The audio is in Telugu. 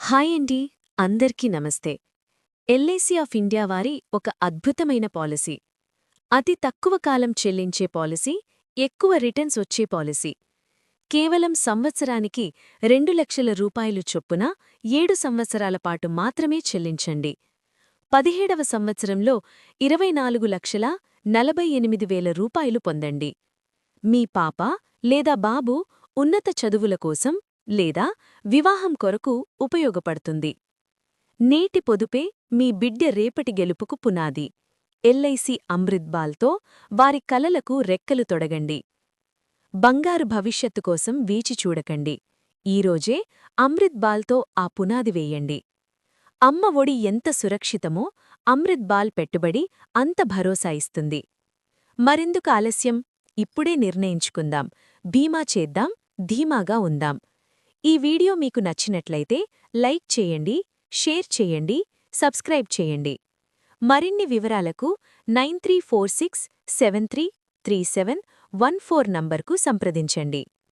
హాయ్ అండి, అందరికీ నమస్తే. ఎల్ఐసి ఆఫ్ ఇండియా వారి ఒక అద్భుతమైన పాలసీ. అతి తక్కువ కాలం చెల్లించే పాలసీ, ఎక్కువ రిటర్న్స్ వచ్చే పాలసీ. కేవలం సంవత్సరానికి 2 లక్షల రూపాయలు చొప్పున 7 సంవత్సరాల పాటు మాత్రమే చెల్లించండి. 17వ సంవత్సరంలో 24,48,000 రూపాయలు పొందండి. మీ పాప లేదా బాబు ఉన్నత చదువుల కోసం లేదా వివాహం కొరకు ఉపయోగపడుతుంది. నేటి పొదుపే మీ బిడ్డ రేపటి గెలుపుకు పునాది. ఎల్ఐసి అమృత్ బాల్తో వారి కలలకు రెక్కలు తొడగండి. బంగారు భవిష్యత్తు కోసం వేచి చూడకండి. ఈరోజే అమృత్ బాల్తో ఆ పునాది వేయండి. అమ్మ ఒడి ఎంత సురక్షితమో అమృత్ బాల్ పెట్టుబడి అంత భరోసా ఇస్తుంది. మరెందుకు ఆలస్యం? ఇప్పుడే నిర్ణయించుకుందాం. బీమా చేద్దాం, ధీమాగా ఉందాం. ఈ వీడియో మీకు నచ్చినట్లయితే లైక్ చేయండి, షేర్ చేయండి, సబ్స్క్రైబ్ చేయండి. మరిన్ని వివరాలకు 9346733714 నంబర్కు సంప్రదించండి.